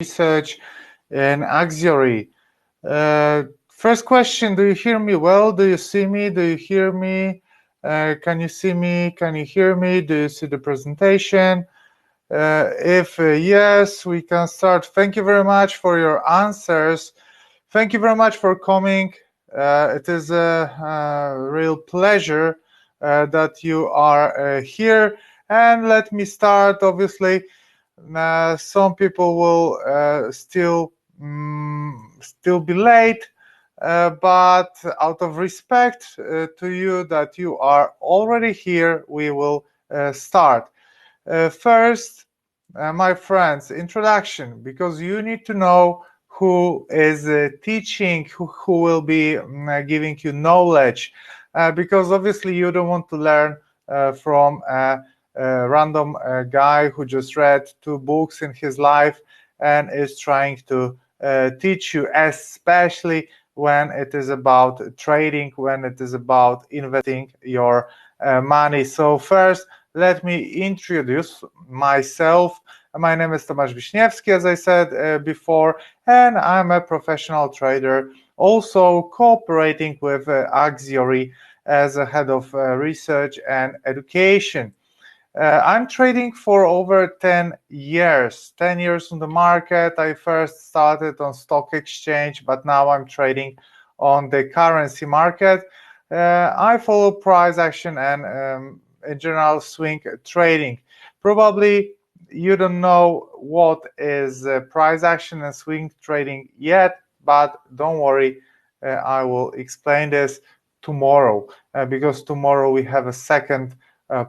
research in Axiory. First question, do you hear me well? Do you see me? Do you hear me? Can you see me? Can you hear me? Do you see the presentation? If yes, we can start. Thank you very much for your answers. Thank you very much for coming. It is a real pleasure that you are here. And let me start. Obviously, some people will still be late, but out of respect to you that you are already here, we will start. First, my friends, introduction, because you need to know who is teaching, who will be giving you knowledge, because obviously you don't want to learn from a random guy who just read 2 books in his life and is trying to teach you, especially when it is about trading, when it is about investing your money. So first, let me introduce myself. My name is Tomasz Wiśniewski, as I said before, and I'm a professional trader, also cooperating with Axiory as a head of research and education. I'm trading for over 10 years. 10 years on the market. I first started on stock exchange, but now I'm trading on the currency market. I follow price action and in general swing trading. Probably you don't know what is price action and swing trading yet, but don't worry, I will explain this tomorrow because tomorrow we have a second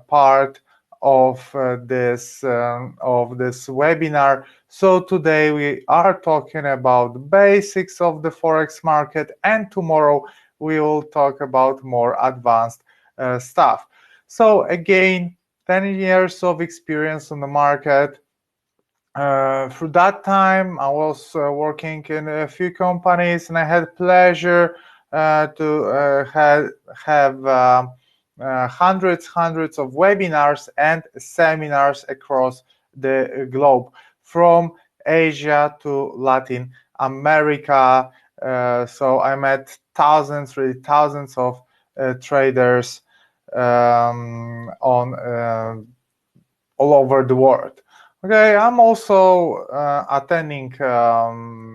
part of this webinar. So today we are talking about the basics of the forex market, and tomorrow we will talk about more advanced stuff. So again, 10 years of experience on the market. Through that time, I was working in a few companies, and I had pleasure to have hundreds of webinars and seminars across the globe, from Asia to Latin America. So I met really thousands of traders on all over the world. Okay, I'm also attending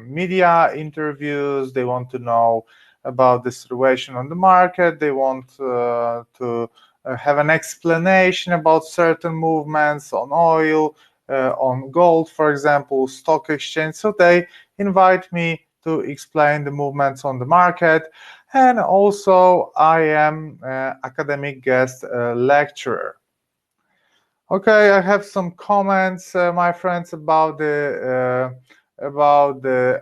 media interviews. They want to know about the situation on the market. They want to have an explanation about certain movements on oil, on gold, for example, stock exchange. So they invite me to explain the movements on the market. And also I am academic guest lecturer. Okay, I have some comments, my friends, about the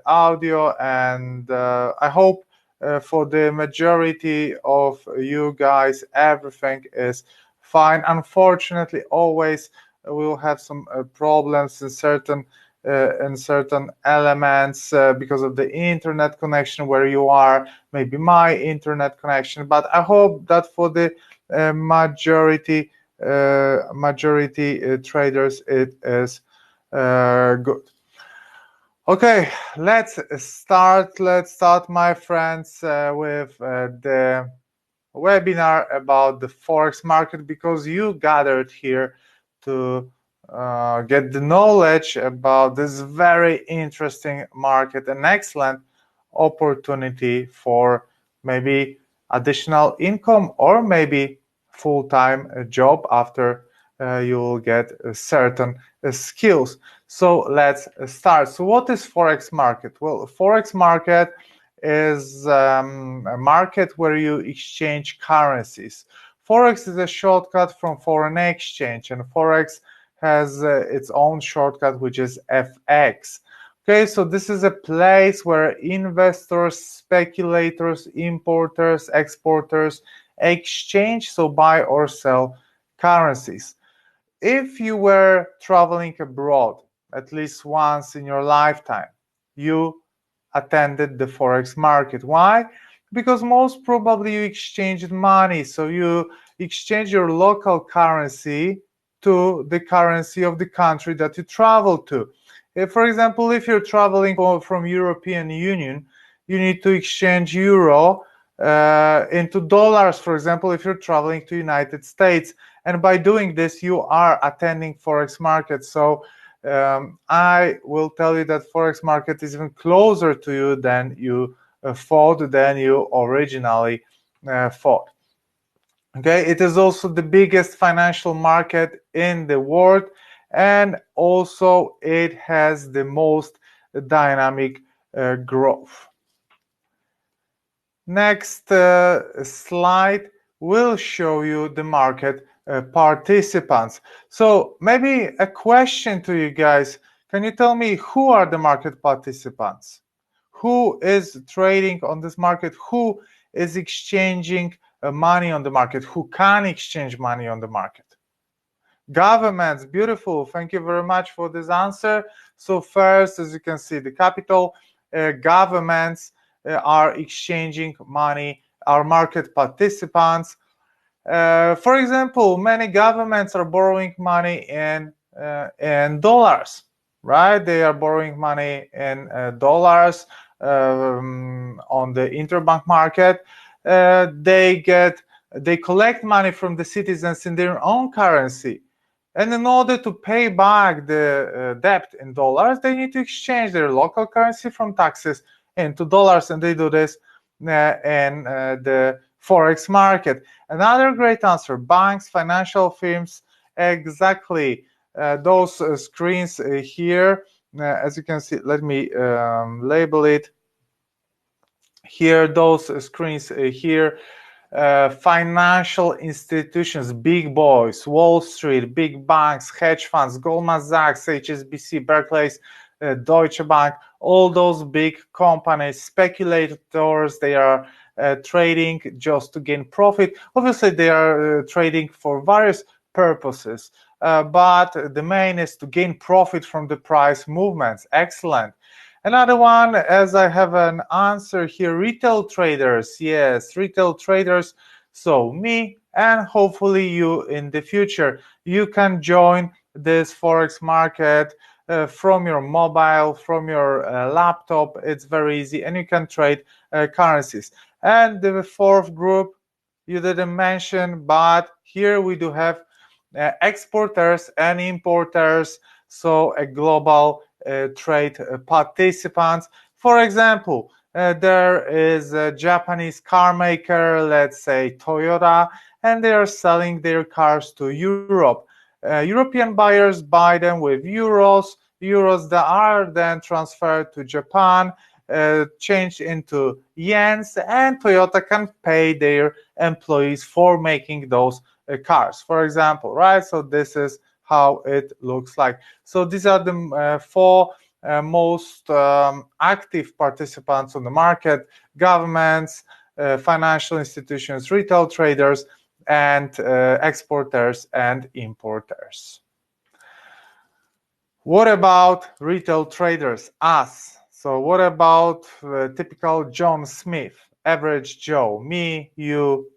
audio, and I hope for the majority of you guys everything is fine. Unfortunately, always we'll have some problems in certain elements because of the internet connection where you are, maybe my internet connection. But I hope that for the majority traders it is good. Okay, let's start, my friends, with the webinar about the forex market, because you gathered here to get the knowledge about this very interesting market, an excellent opportunity for maybe additional income or maybe full-time job after you will get certain skills. So let's start. So what is forex market? Well, forex market is a market where you exchange currencies. Forex is a shortcut from foreign exchange, and forex has its own shortcut, which is FX. Okay, so this is a place where investors, speculators, importers, exporters exchange, so buy or sell currencies. If you were traveling abroad at least once in your lifetime, you attended the forex market. Why? Because most probably you exchanged money, so you exchange your local currency to the currency of the country that you travel to. For example, if you're traveling from European Union, you need to exchange euro into dollars, for example, if you're traveling to United States. And by doing this, you are attending Forex market. So I will tell you that Forex market is even closer to you than you thought, than you originally thought. Okay, it is also the biggest financial market in the world, and also it has the most dynamic growth. Next slide will show you the market participants. So maybe a question to you guys. Can you tell me who are the market participants? Who is trading on this market? Who is exchanging money on the market? Who can exchange money on the market? Governments, beautiful. Thank you very much for this answer. So first, as you can see, the capital governments are exchanging money, are market participants. For example, many governments are borrowing money in dollars, right? They are borrowing money in dollars on the interbank market. They collect money from the citizens in their own currency. And in order to pay back the debt in dollars, they need to exchange their local currency from taxes into dollars, and they do this in the Forex market. Another great answer, banks, financial firms, exactly. Those screens here, as you can see, let me label it. Here, those screens here, financial institutions, big boys, Wall Street, big banks, hedge funds, Goldman Sachs, HSBC, Barclays, Deutsche Bank, all those big companies, speculators, they are trading just to gain profit. Obviously, they are trading for various purposes, but the main is to gain profit from the price movements. Excellent. Another one, as I have an answer here, retail traders. Yes, retail traders. So me and hopefully you in the future, you can join this Forex market from your mobile, from your laptop. It's very easy, and you can trade currencies. And the fourth group, you didn't mention, but here we do have exporters and importers, so a global trade participants. For example, there is a Japanese car maker, let's say Toyota, and they are selling their cars to Europe. European buyers buy them with euros that are then transferred to Japan, changed into yens, and Toyota can pay their employees for making those cars, for example, right? So this is how it looks like. So these are the four most active participants on the market: governments, financial institutions, retail traders, and exporters and importers. What about retail traders, us? So what about typical John Smith, average Joe, me, you?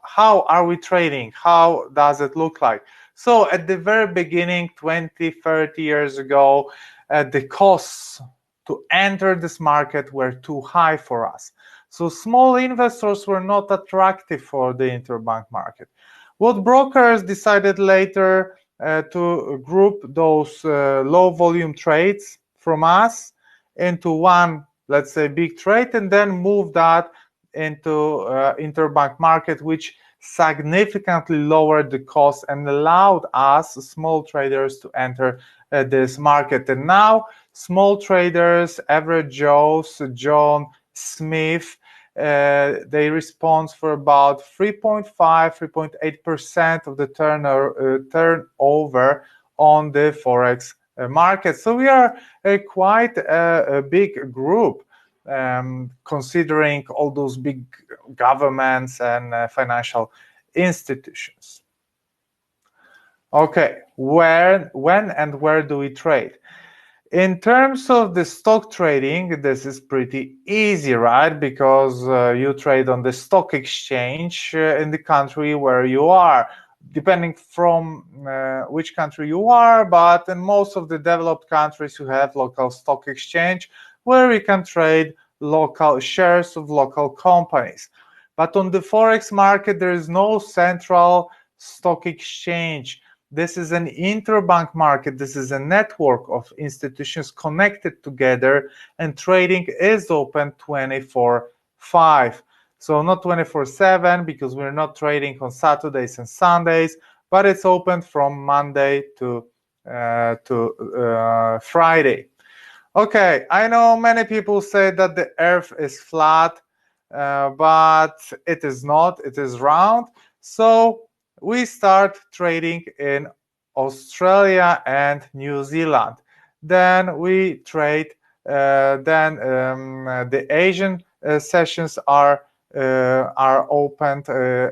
How are we trading? How does it look like? So at the very beginning, 20, 30 years ago, the costs to enter this market were too high for us. So small investors were not attractive for the interbank market. What brokers decided later to group those low volume trades from us into one, let's say, big trade, and then move that into interbank market, which significantly lowered the cost and allowed us small traders to enter this market. And now small traders, average Joes, John Smith, they respond for about 3.5, 3.8% of the turnover on the Forex market. So we are quite a big group, considering all those big governments and financial institutions. Okay, when and where do we trade? In terms of the stock trading, this is pretty easy, right? Because you trade on the stock exchange in the country where you are. depending from which country you are, but in most of the developed countries you have local stock exchange where you can trade local shares of local companies. But on the forex market there is no central stock exchange. This is an interbank market. This is a network of institutions connected together, and trading is open 24/5. So not 24/7, because we're not trading on Saturdays and Sundays, but it's open from Monday to Friday. Okay, I know many people say that the earth is flat, but it is not, it is round. So we start trading in Australia and New Zealand. Then we trade, the Asian sessions are opened,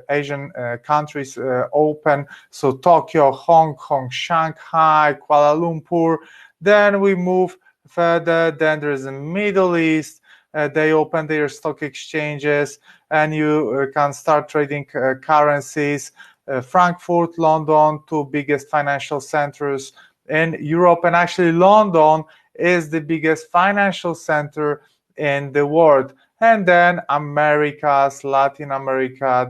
Asian countries open, so Tokyo, Hong Kong, Shanghai, Kuala Lumpur. Then we move further, then there's the Middle East. They open their stock exchanges, and you can start trading currencies. Frankfurt, London, two biggest financial centers in Europe, and actually London is the biggest financial center in the world. And then Americas, Latin America,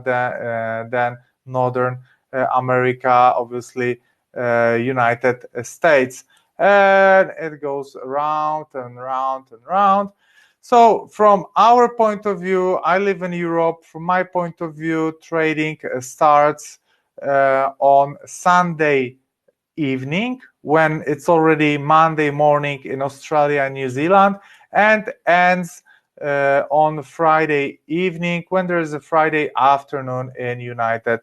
then Northern America, obviously United States. And it goes round and round and round. So from our point of view, I live in Europe. From my point of view, trading starts on Sunday evening, when it's already Monday morning in Australia and New Zealand, and ends on Friday evening, when there is a Friday afternoon in United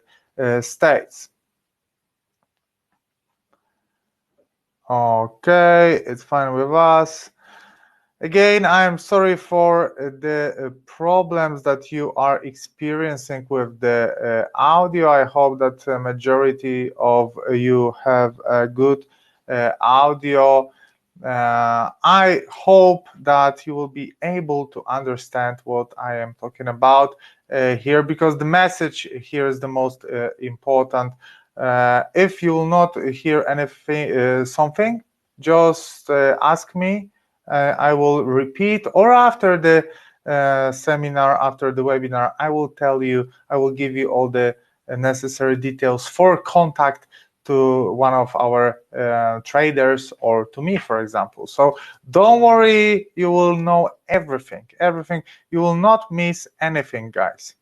States. Okay, it's fine with us. Again, I am sorry for the problems that you are experiencing with the audio. I hope that the majority of you have a good audio. I hope that you will be able to understand what I am talking about here, because the message here is the most important. If you will not hear anything, something, just ask me. I will repeat, or after the seminar, after the webinar, I will tell you, I will give you all the necessary details for contact to one of our traders, or to me, for example. So don't worry, you will know everything. You will not miss anything, guys.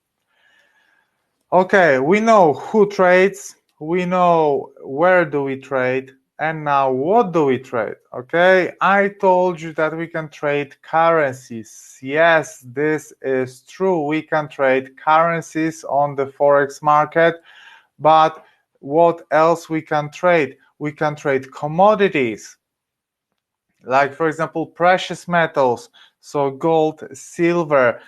Okay, we know who trades, we know where do we trade, and now what do we trade? Okay, I told you that we can trade currencies. Yes, this is true. We can trade currencies on the forex market, but what else we can trade? We can trade commodities, like, for example, precious metals, so gold, silver,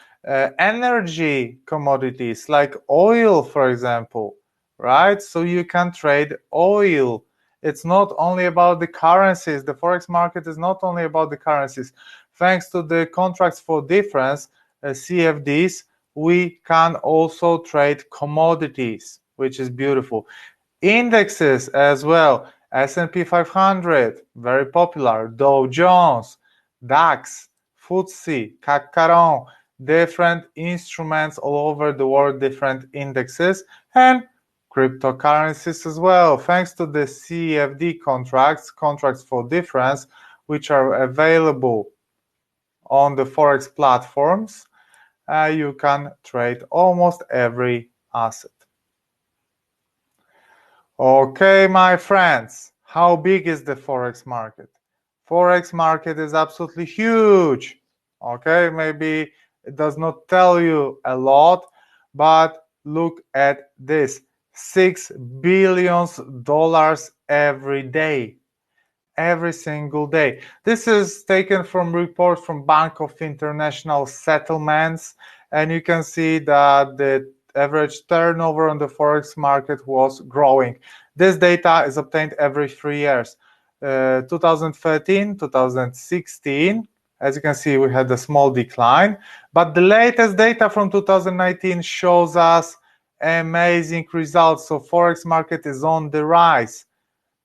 energy commodities like oil, for example, right? So you can trade oil. It's not only about the currencies. The forex market is not only about the currencies. Thanks to the contracts for difference, CFDs, we can also trade commodities, which is beautiful. Indexes as well. S&P 500, very popular. Dow Jones, DAX, FTSE, CAC 40, different instruments all over the world, different indexes, and cryptocurrencies as well. Thanks to the CFD contracts for difference, which are available on the Forex platforms, you can trade almost every asset. Okay, my friends, how big is the Forex market? Forex market is absolutely huge. Okay, maybe it does not tell you a lot, but look at this. $6 billion every day. Every single day. This is taken from report from Bank of International Settlements, and you can see that the average turnover on the forex market was growing. This data is obtained every 3 years. 2013, 2016, as you can see, we had a small decline, but the latest data from 2019 shows us amazing results. So Forex market is on the rise.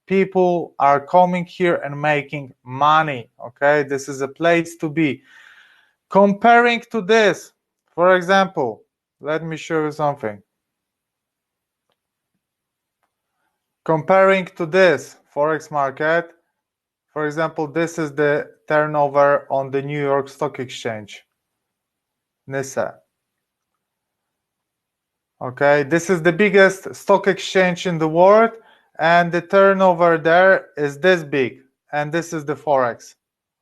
People are coming here and making money. Okay, this is a place to be. Comparing to this, for example, let me show you something. Comparing to this Forex market, for example, this is the turnover on the New York Stock Exchange, NYSE. Okay, this is the biggest stock exchange in the world, and the turnover there is this big, and this is the Forex.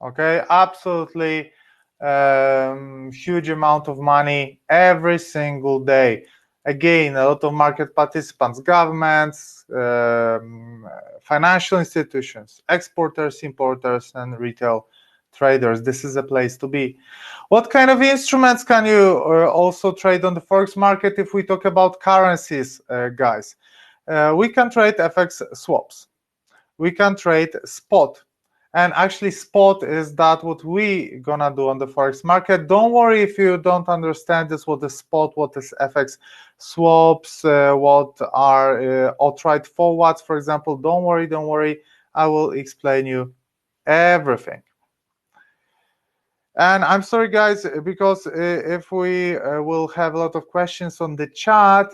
Okay, absolutely huge amount of money every single day. Again, a lot of market participants, governments, financial institutions, exporters, importers, and retail traders. This is a place to be. What kind of instruments can you also trade on the Forex market if we talk about currencies, guys? We can trade FX swaps. We can trade spot. And actually, spot is that what we gonna do on the Forex market. Don't worry if you don't understand this, what is spot, what is FX swaps, what are outright forwards, for example. Don't worry. I will explain you everything. And I'm sorry, guys, because if we will have a lot of questions on the chat,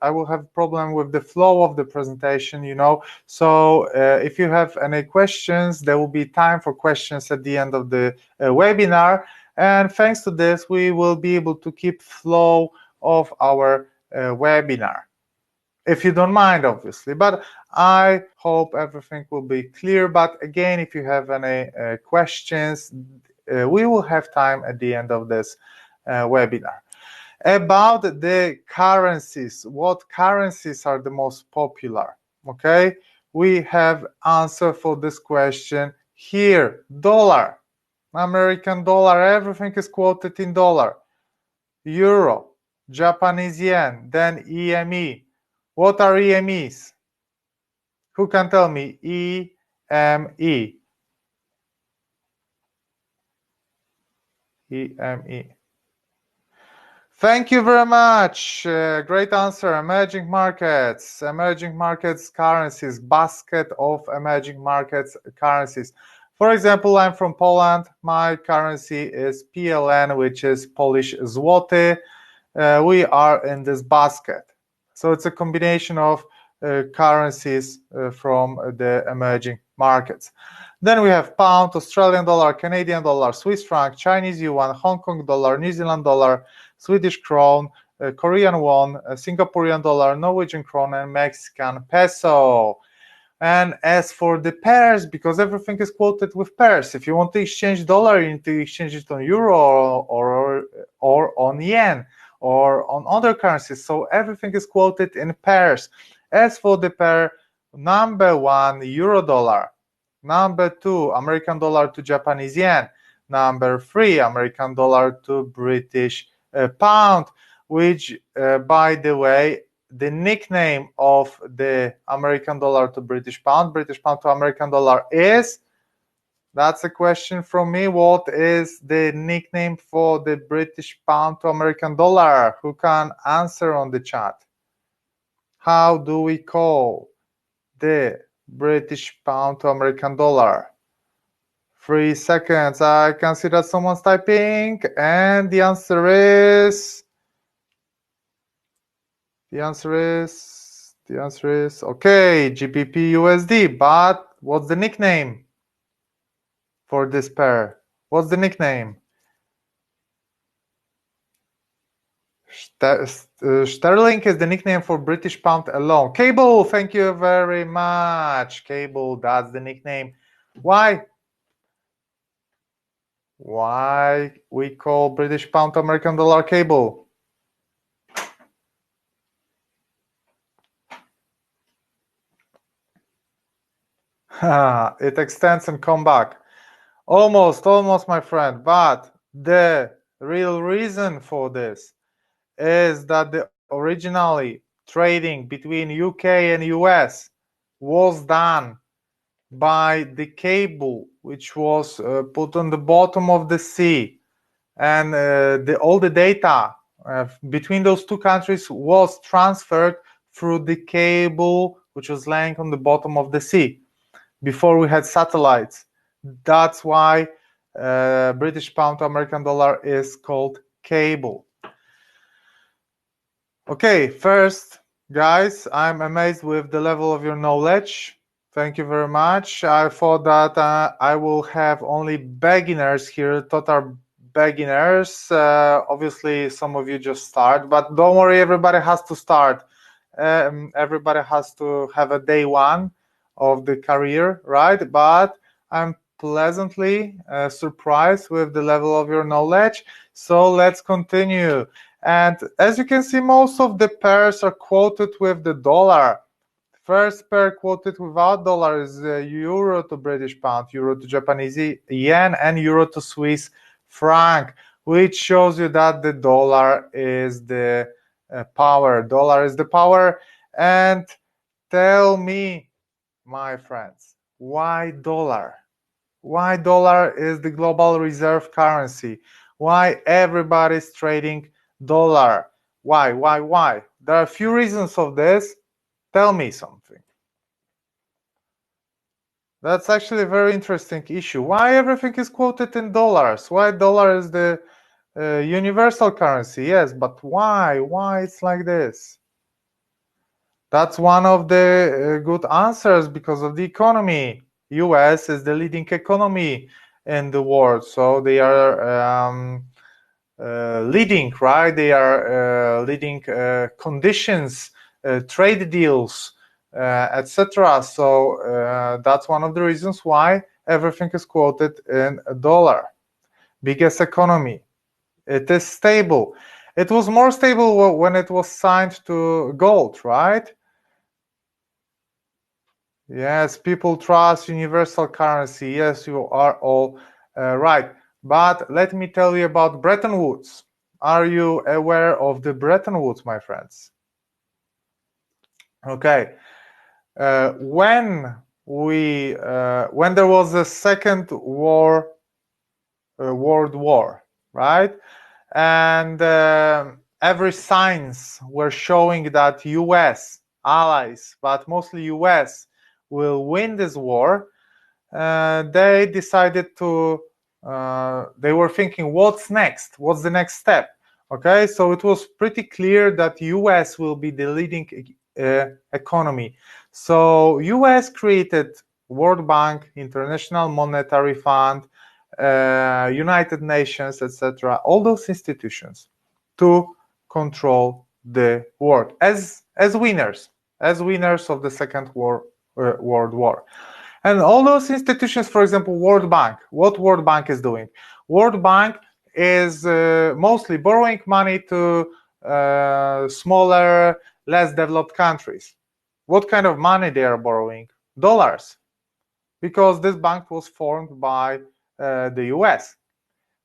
I will have a problem with the flow of the presentation, you know. So if you have any questions, there will be time for questions at the end of the webinar. And thanks to this, we will be able to keep flow of our webinar. If you don't mind, obviously, but I hope everything will be clear. But again, if you have any questions, we will have time at the end of this webinar. About the currencies, what currencies are the most popular? Okay, we have answer for this question here. Dollar, American dollar, everything is quoted in dollar. Euro, Japanese yen, then EME. What are EMEs? Who can tell me? EME. EME. Thank you very much. Great answer. Emerging markets currencies, basket of emerging markets currencies. For example, I'm from Poland. My currency is PLN, which is Polish zloty. We are in this basket. So it's a combination of currencies from the emerging markets. Then we have pound, Australian dollar, Canadian dollar, Swiss franc, Chinese yuan, Hong Kong dollar, New Zealand dollar, Swedish krone, Korean won, Singaporean dollar, Norwegian krone, and Mexican peso. And as for the pairs, because everything is quoted with pairs, if you want to exchange dollar, you need to exchange it on euro or on yen or on other currencies. So everything is quoted in pairs. As for the pair, number one, euro dollar. Number two, American dollar to Japanese yen. Number three, American dollar to British pound, which, by the way, the nickname of the American dollar to British pound to American dollar is, that's a question from me, what is the nickname for the British pound to American dollar? Who can answer on the chat? How do we call the British pound to American dollar? 3 seconds. I can see that someone's typing, and the answer is okay, GBP USD. But what's the nickname for this pair? What's the nickname? Sterling is the nickname for British pound alone. Cable, thank you very much. Cable, that's the nickname. Why we call British pound to American dollar cable? It extends and come back. Almost, my friend. But the real reason for this is that the originally trading between UK and US was done by the cable, which was put on the bottom of the sea, and all the data between those two countries was transferred through the cable which was laying on the bottom of the sea before we had satellites. That's why British pound to American dollar is called cable. Okay, first, guys, I'm amazed with the level of your knowledge. Thank you very much. I thought that I will have only beginners here, total beginners. Obviously, some of you just start, but don't worry, everybody has to start. Everybody has to have a day one of the career, right? But I'm pleasantly surprised with the level of your knowledge. So let's continue. And as you can see, most of the pairs are quoted with the dollar. First pair quoted without dollar is euro to British pound, euro to Japanese yen, and euro to Swiss franc, which shows you that the dollar is the power. Dollar is the power. And tell me, my friends, why dollar? Why dollar is the global reserve currency? Why everybody's trading dollar? Why? There are a few reasons of this. Tell me something. That's actually a very interesting issue. Why everything is quoted in dollars? Why dollar is the universal currency? Yes, but why? Why it's like this? That's one of the good answers, because of the economy. US is the leading economy in the world, so they are leading, right? They are leading conditions, trade deals, etc. So that's one of the reasons why everything is quoted in a dollar. Biggest economy. It is stable. It was more stable when it was signed to gold, right? Yes, people trust universal currency. Yes, you are all right. But let me tell you about Bretton Woods. Are you aware of the Bretton Woods, my friends? Okay. When there was a second world war, right? And every signs were showing that US allies, but mostly US, will win this war. They decided to they were thinking, what's next? What's the next step? Okay, so it was pretty clear that US will be the leading economy. So US created World Bank, International Monetary Fund, United Nations, etc., all those institutions to control the world as winners of the Second World War. And all those institutions, for example, World Bank, what World Bank is doing? World Bank is mostly borrowing money to smaller, less developed countries. What kind of money they are borrowing? Dollars, because this bank was formed by the US.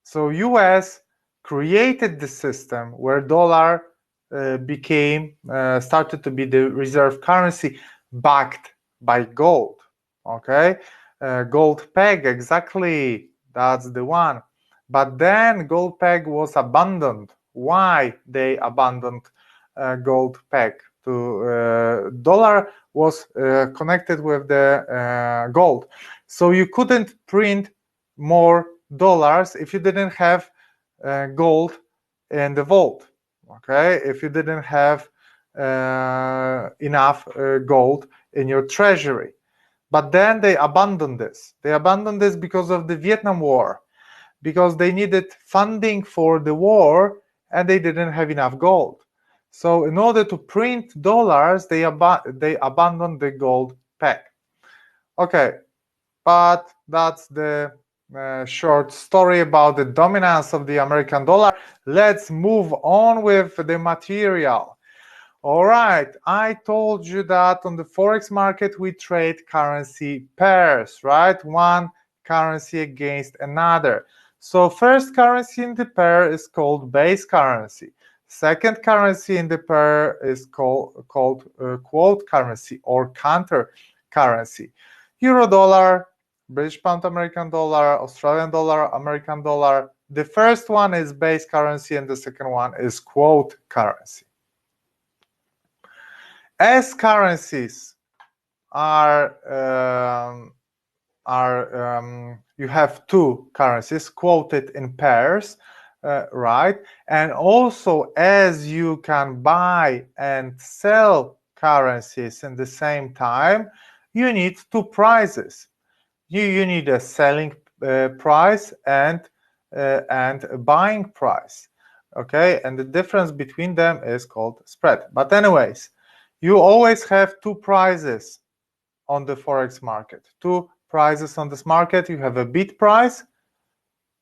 So US created the system where dollar started to be the reserve currency, backed by gold. Okay, gold peg, exactly, that's the one. But then gold peg was abandoned. Why they abandoned gold peg? To dollar was connected with the gold, so you couldn't print more dollars if you didn't have gold in the vault. Okay, if you didn't have enough gold in your treasury. But then they abandoned this. They abandoned this because of the Vietnam War, because they needed funding for the war and they didn't have enough gold. So in order to print dollars, they abandoned the gold peg. Okay, but that's the short story about the dominance of the American dollar. Let's move on with the material. All right, I told you that on the Forex market we trade currency pairs, right? One currency against another. So first currency in the pair is called base currency. Second currency in the pair is called quote currency or counter currency. Euro dollar, British pound American dollar, Australian dollar, American dollar, The first one is base currency and the second one is quote currency. As currencies are you have two currencies quoted in pairs, right? And also, as you can buy and sell currencies in the same time, you need two prices. You need a selling price and a buying price. Okay, and the difference between them is called spread. But anyways, you always have two prices on the forex market. Two prices on this market. You have a bid price,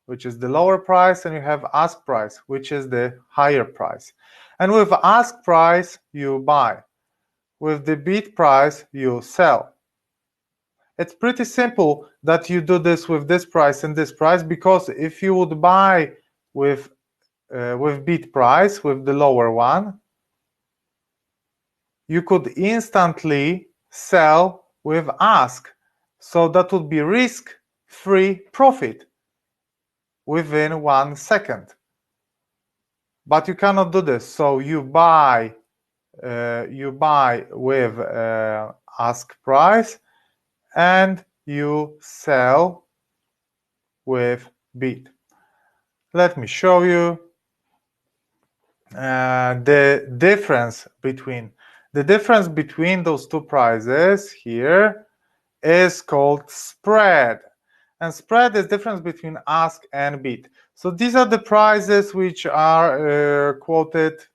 which is the lower price, and you have ask price, which is the higher price. And with ask price, you buy. With the bid price, you sell. It's pretty simple that you do this with this price and this price, because if you would buy with bid price, with the lower one, you could instantly sell with ask. So that would be risk-free profit within 1 second. But you cannot do this. So you buy with ask price and you sell with bid. Let me show you the difference between those two prices here is called spread. And spread is difference between ask and bid. So these are the prices which are quoted,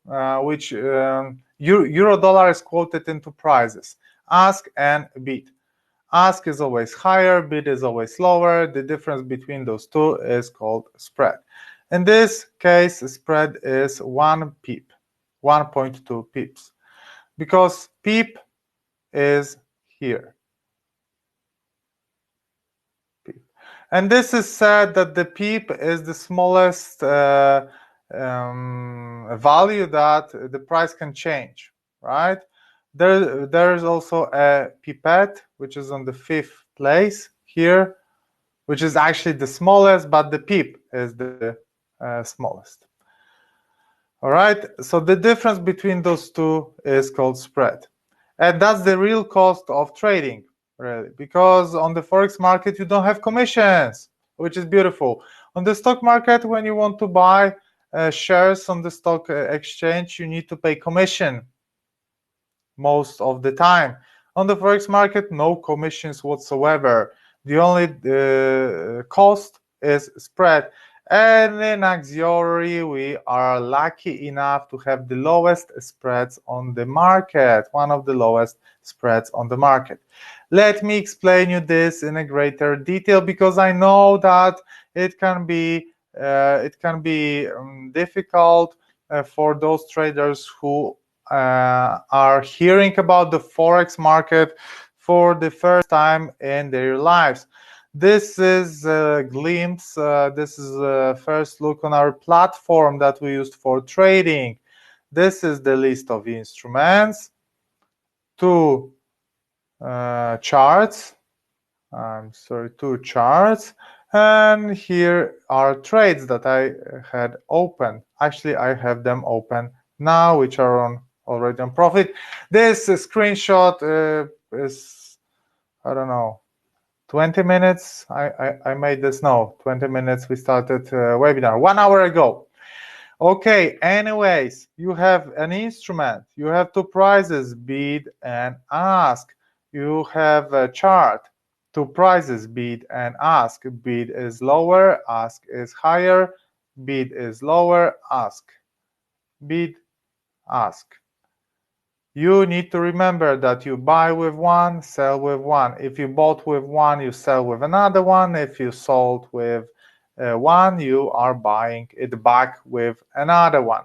which euro dollar is quoted into prices, ask and bid. Ask is always higher, bid is always lower. The difference between those two is called spread. In this case, spread is 1 pip, 1.2 pips, because pip is here. And this is said that the pip is the smallest value that the price can change, right? There's also a pipette, which is on the 5th place here, which is actually the smallest, but the pip is the smallest. All right, so the difference between those two is called spread. And that's the real cost of trading, really, because on the forex market you don't have commissions, which is beautiful. On the stock market, when you want to buy shares on the stock exchange, you need to pay commission most of the time. On the forex market, no commissions whatsoever. The only cost is spread. And in Axiory, we are lucky enough to have the lowest spreads on the market, one of the lowest spreads on the market. Let me explain you this in a greater detail, because I know that it can be difficult for those traders who are hearing about the forex market for the first time in their lives. This is a glimpse, this is a first look on our platform that we used for trading. This is the list of instruments, two charts, and here are trades that I had open. Actually, I have them open now, which are already on profit. This screenshot is, I don't know, 20 minutes. I made this, no, 20 minutes. We started webinar 1 hour ago. Okay, anyways, you have an instrument, you have two prices, bid and ask. You have a chart, two prices, bid and ask. Bid is lower, ask is higher. Bid is lower, ask. Bid, ask. You need to remember that you buy with one, sell with one. If you bought with one, you sell with another one. If you sold with one, you are buying it back with another one.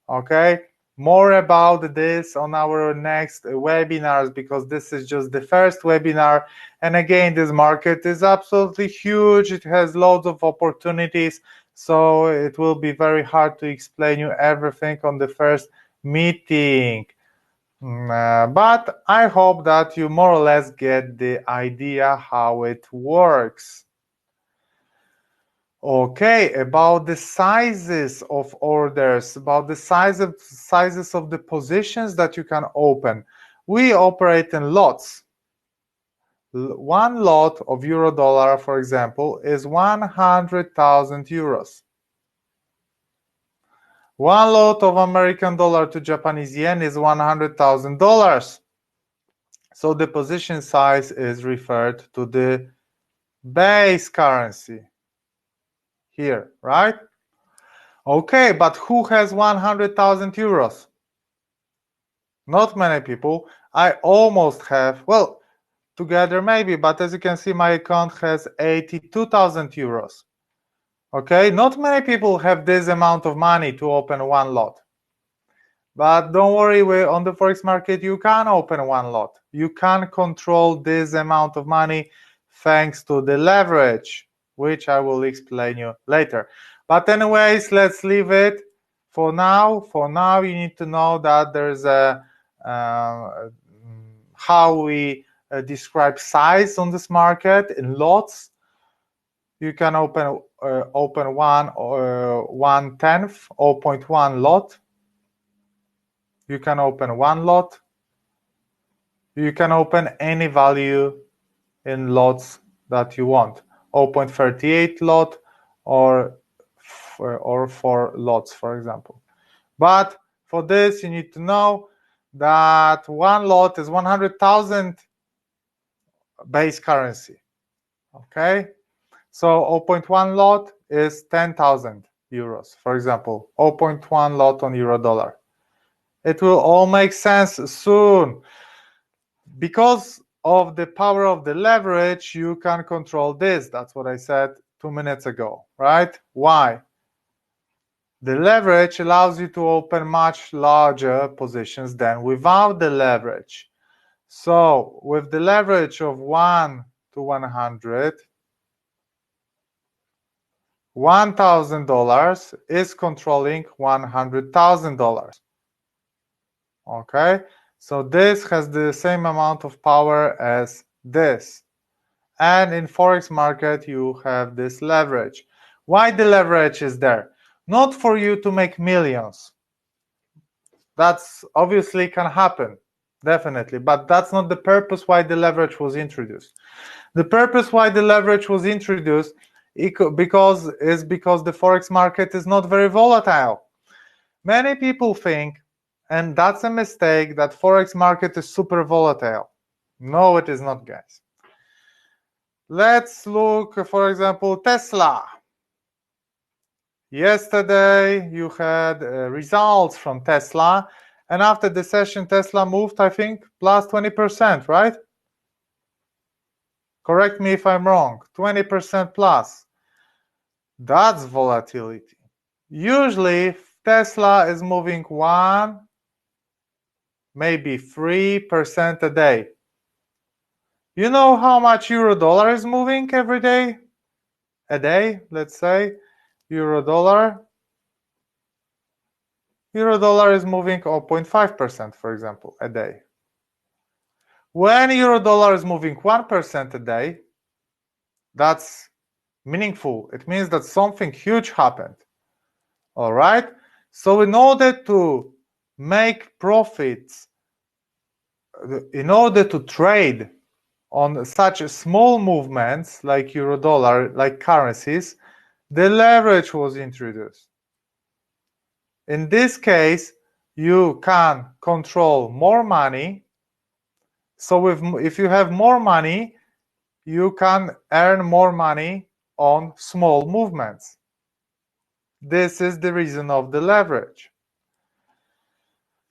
Okay, more about this on our next webinars, because this is just the first webinar. And again, this market is absolutely huge. It has loads of opportunities, so it will be very hard to explain you everything on the first meeting. But I hope that you more or less get the idea how it works. Okay, about the sizes of orders, about the sizes of the positions that you can open. We operate in lots. One lot of euro dollar, for example, is 100,000 euros. One lot of American dollar to Japanese yen is $100,000. So the position size is referred to the base currency here, right? Okay, but who has 100,000 euros? Not many people. I almost have, well, together maybe, but as you can see, my account has 82,000 euros. Okay, not many people have this amount of money to open one lot. But don't worry, on the Forex market, you can open one lot. You can control this amount of money thanks to the leverage, which I will explain you later. But anyways, let's leave it for now. For now, you need to know that there's a how we describe size on this market in lots. You can open one 1/10, 0.1 lot. You can open one lot. You can open any value in lots that you want. 0.38 lot or 4 lots, for example. But for this, you need to know that one lot is 100,000 base currency. Okay? So 0.1 lot is 10,000 euros, for example. 0.1 lot on euro dollar. It will all make sense soon. Because of the power of the leverage, you can control this. That's what I said 2 minutes ago, right? Why? The leverage allows you to open much larger positions than without the leverage. So with the leverage of 1 to 100, $1,000 is controlling $100,000. Okay, so this has the same amount of power as this. And in Forex market, you have this leverage. Why the leverage is there? Not for you to make millions. That's obviously can happen, definitely, but that's not the purpose why the leverage was introduced. The purpose why the leverage was introduced because the Forex market is not very volatile. Many people think, and that's a mistake, that Forex market is super volatile. No, it is not, guys. Let's look, for example, Tesla. Yesterday, you had results from Tesla, and after the session, Tesla moved, I think, plus 20%, right? Correct me if I'm wrong, 20% plus. That's volatility. Usually, Tesla is moving 1, maybe 3% a day. You know how much euro dollar is moving every day? A day, let's say, euro dollar. Euro dollar is moving 0.5%, for example, a day. When euro dollar is moving 1% a day, that's meaningful. It means that something huge happened. All right? So in order to make profits, in order to trade on such small movements like euro dollar, like currencies, the leverage was introduced. In this case, you can control more money. So if you have more money, you can earn more money on small movements. This is the reason of the leverage.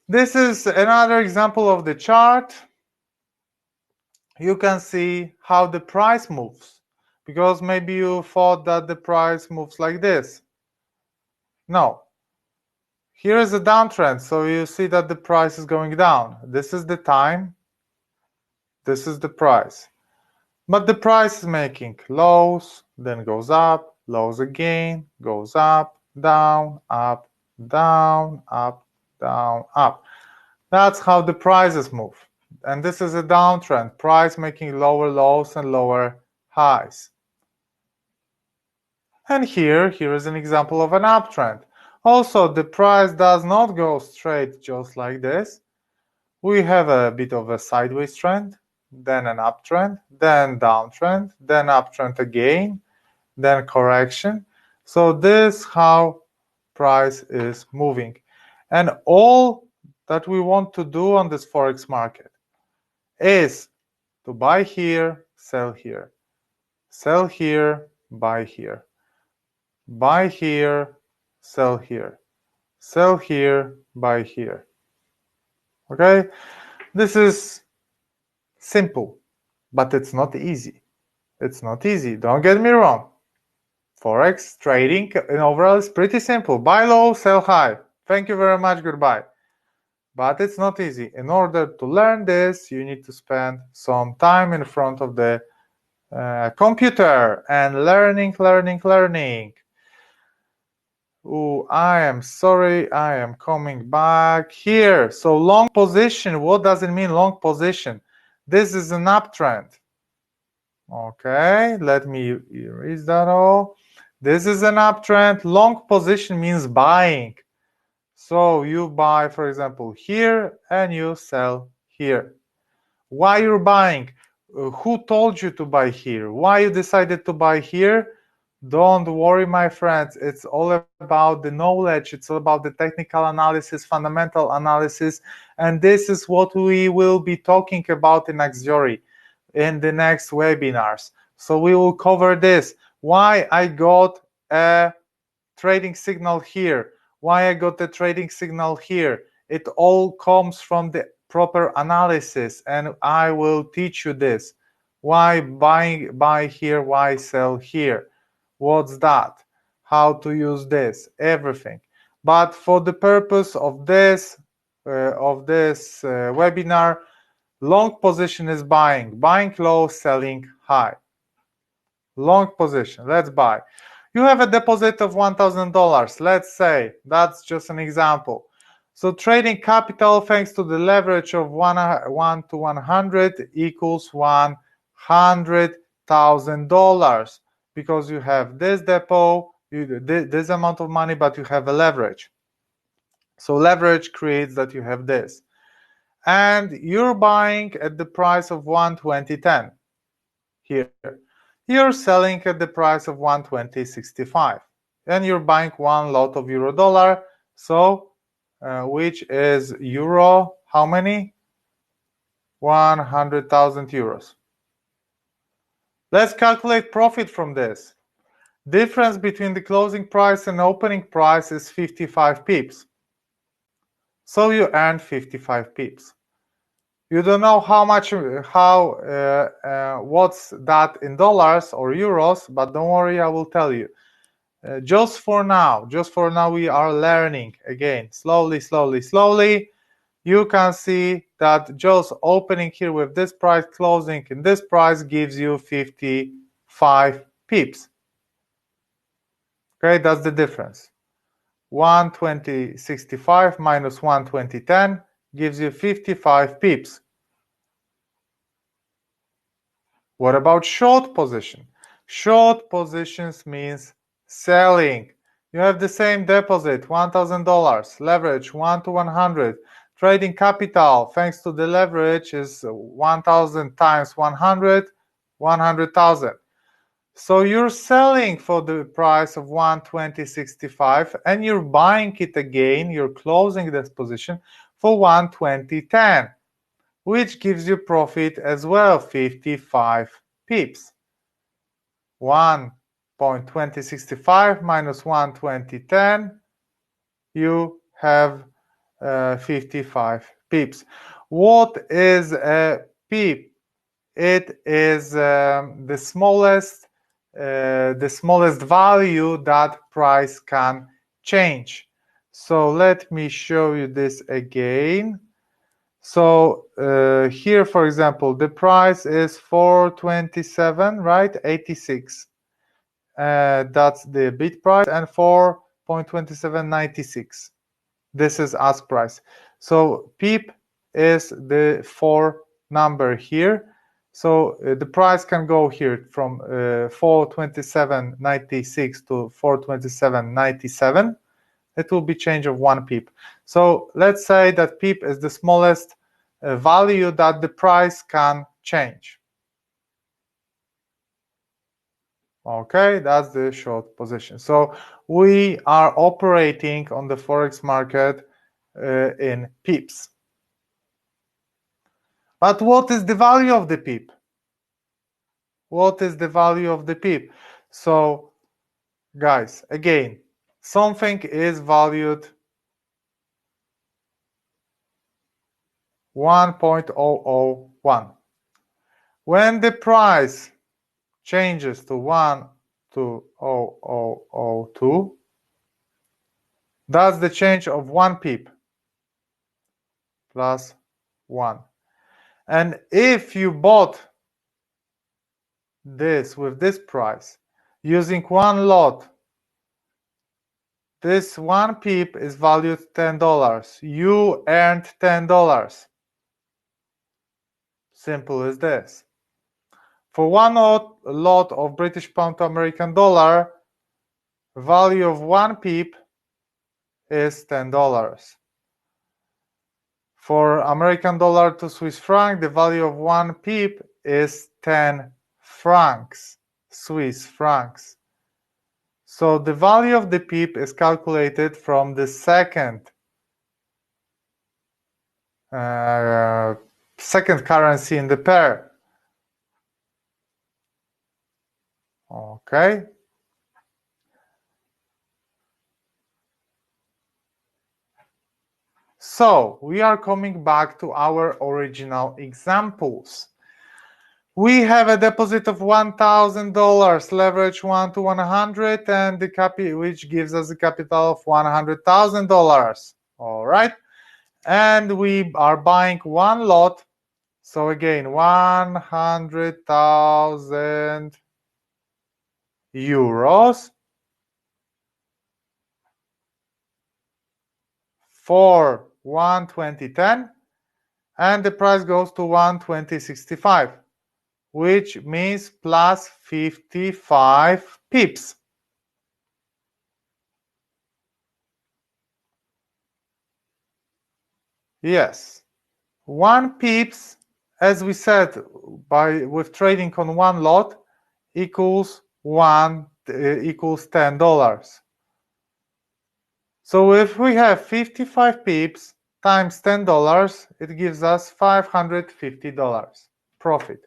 This is another example of the chart. You can see how the price moves, because maybe you thought that the price moves like this. No. Here is a downtrend, so you see that the price is going down. This is the time. This is the price. But the price is making lows, then goes up, lows again, goes up, down, up, down, up, down, up. That's how the prices move. And this is a downtrend, price making lower lows and lower highs. And here is an example of an uptrend. Also, the price does not go straight just like this. We have a bit of a sideways trend, then an uptrend, then downtrend, then uptrend again, then correction. So this is how price is moving. And all that we want to do on this forex market is to buy here, sell here, sell here, buy here, buy here, sell here, sell here, buy here. Okay, this is simple, but it's not easy. It's not easy, don't get me wrong. Forex trading in overall is pretty simple. Buy low, sell high. Thank you very much, goodbye. But it's not easy. In order to learn this, you need to spend some time in front of the computer and learning. Oh, I am sorry, I am coming back here. So long position, what does it mean, long position? This is an uptrend. Okay, let me erase that all. This is an uptrend. Long position means buying. So you buy, for example, here and you sell here. Why you're buying? Who told you to buy here? Why you decided to buy here? Don't worry, my friends. It's all about the knowledge. It's all about the technical analysis, fundamental analysis. And this is what we will be talking about in Axiory in the next webinars. So we will cover this. Why I got a trading signal here, why I got the trading signal here. It all comes from the proper analysis, and I will teach you this. Why buy here, why sell here? What's that? How to use this? Everything. But for the purpose of this webinar, long position is buying low, selling high. Long position, let's buy. You have a deposit of $1,000. Let's say that's just an example. So trading capital, thanks to the leverage of 1 to 100, equals $100,000, because you have this depot, this amount of money, but you have a leverage. So leverage creates that you have this. And you're buying at the price of 120.10 here. You're selling at the price of 120.65, and you're buying one lot of euro dollar, so which is euro, how many? 100,000 euros. Let's calculate profit from this. Difference between the closing price and opening price is 55 pips. So you earn 55 pips. You don't know how much, what's that in dollars or euros, but don't worry, I will tell you. Just for now, we are learning again, slowly. You can see that just opening here with this price, closing in this price gives you 55 pips. Okay, that's the difference. 120.65 minus 120.10 gives you 55 pips. What about short position? Short positions means selling. You have the same deposit, $1,000, leverage 1 to 100. Trading capital, thanks to the leverage, is 1,000 times 100, 100,000. So you're selling for the price of 120.65 and you're buying it again, you're closing this position for 120.10. Which gives you profit as well, 55 pips. 1.2065 minus 120.10, you have 55 pips. What is a pip? It is the smallest value that price can change. So let me show you this again. So here, for example, the price is 427, right? 86. That's the bid price, and 4.2796. This is ask price. So PEEP is the 4 number here. So the price can go here from 427.96 to 427.97. It will be change of 1 pip. So let's say that pip is the smallest value that the price can change. Okay, that's the short position. So we are operating on the Forex market in pips. But what is the value of the pip? What is the value of the pip? So guys, again, something is valued 1.001. When the price changes to 1.0002, that's the change of 1 pip plus 1. And if you bought this with this price using 1 lot, this 1 pip is valued $10. You earned $10. Simple as this. For 1 lot of British pound to American dollar, value of 1 pip is $10. For American dollar to Swiss franc, the value of 1 pip is 10 francs, Swiss francs. So the value of the pip is calculated from the second currency in the pair. Okay. So we are coming back to our original examples. We have a deposit of $1,000, leverage 1 to 100, and which gives us a capital of $100,000. All right. And we are buying 1 lot. So again, 100,000 euros for 120.10, and the price goes to 120.65, which means plus 55 pips. Yes, 1 pips, as we said, with trading on 1 lot equals $10. So if we have 55 pips times $10, it gives us $550 profit.